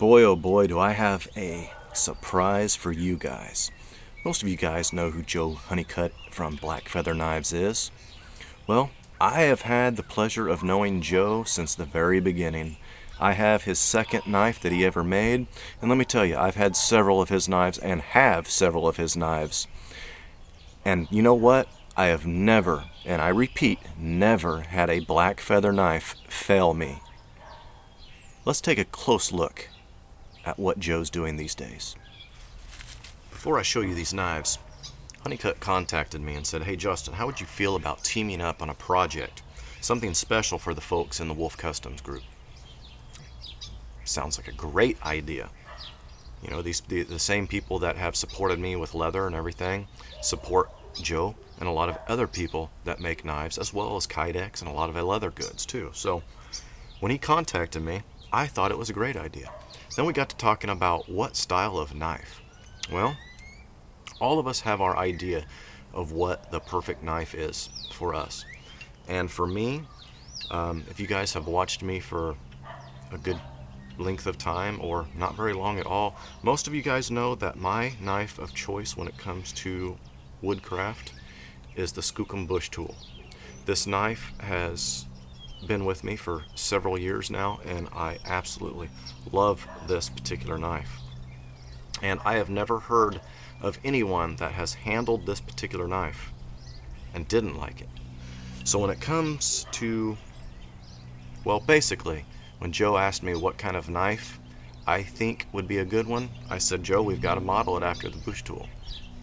Boy, oh boy, do I have a surprise for you guys. Most of you guys know who Joe Honeycutt from Blackfeather Knives is. Well, I have had the pleasure of knowing Joe since the very beginning. I have his second knife that he ever made, and let me tell you, I've had several of his knives and have several of his knives. And you know what? I have never, and I repeat, never had a Blackfeather knife fail me. Let's take a close look at what Joe's doing these days. Before I show you these knives, Honeycutt contacted me and said, "Hey Justin, how would you feel about teaming up on a project? Something special for the folks in the Wolf Customs group." Sounds like a great idea. You know, the same people that have supported me with leather and everything support Joe and a lot of other people that make knives, as well as kydex and a lot of leather goods too. So when he contacted me, I thought it was a great idea. Then we got to talking about what style of knife. Well, all of us have our idea of what the perfect knife is for us. And for me, if you guys have watched me for a good length of time or not very long at all, most of you guys know that my knife of choice when it comes to woodcraft is the Skookum Bush tool. This knife has been with me for several years now, and I absolutely love this particular knife. And I have never heard of anyone that has handled this particular knife and didn't like it. So when it comes to, well, basically, when Joe asked me what kind of knife I think would be a good one, I said, "Joe, we've got to model it after the Bush tool.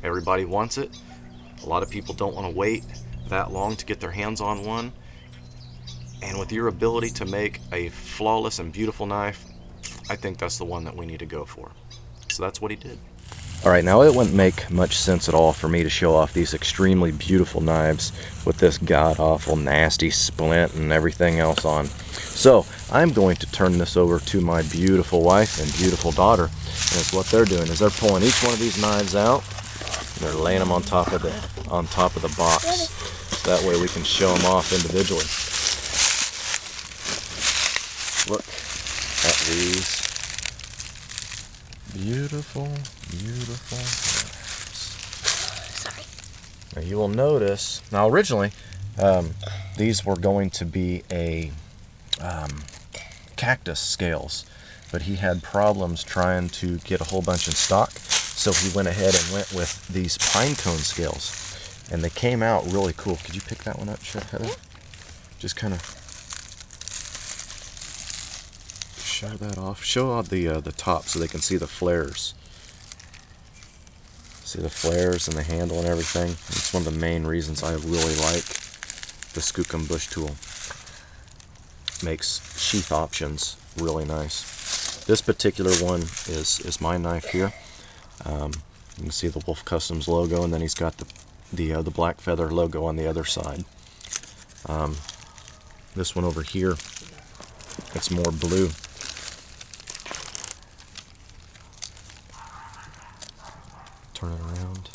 Everybody wants it. A lot of people don't want to wait that long to get their hands on one. And with your ability to make a flawless and beautiful knife, I think that's the one that we need to go for." So that's what he did. Alright, now it wouldn't make much sense at all for me to show off these extremely beautiful knives with this god-awful nasty splint and everything else on. So I'm going to turn this over to my beautiful wife and beautiful daughter. And it's what they're doing is they're pulling each one of these knives out and they're laying them on top of the box. So that way we can show them off individually. Look at these beautiful, beautiful knives. Sorry. Now you will notice, now originally these were going to be a cactus scales, but he had problems trying to get a whole bunch in stock, so he went ahead and went with these pine cone scales, and they came out really cool. Could you pick that one up, Heather? Just kind of show that off. Show out the top so they can see the flares. See the flares and the handle and everything. It's one of the main reasons I really like the Skookum Bush tool. Makes sheath options really nice. This particular one is my knife here. You can see the Wolf Customs logo, and then he's got the Blackfeather logo on the other side. This one over here, it's more blue. Turn it around.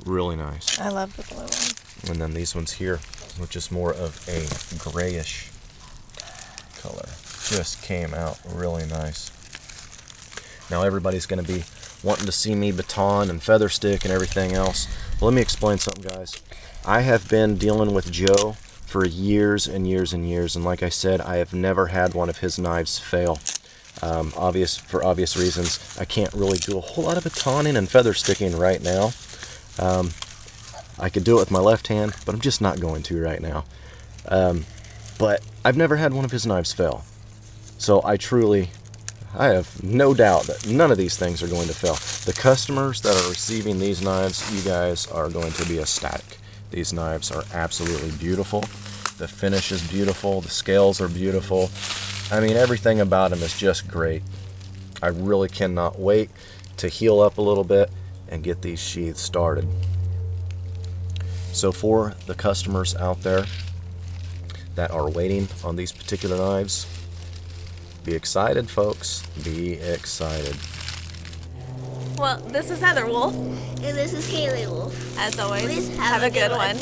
Really nice. I love the blue one. And then these ones here, which is more of a grayish color, just came out really nice. Now everybody's going to be wanting to see me baton and feather stick and everything else. Well, let me explain something, guys. I have been dealing with Joe for years and years and years, and like I said, I have never had one of his knives fail. For obvious reasons, I can't really do a whole lot of batoning and feather sticking right now. I could do it with my left hand, but I'm just not going to right now. But I've never had one of his knives fail. So I have no doubt that none of these things are going to fail. The customers that are receiving these knives, you guys are going to be ecstatic. These knives are absolutely beautiful. The finish is beautiful. The scales are beautiful. I mean, everything about them is just great. I really cannot wait to heal up a little bit and get these sheaths started. So for the customers out there that are waiting on these particular knives, be excited, folks. Be excited. Well, this is Heather Wolf. And this is Kaylee Wolf. As always, Please have a good one.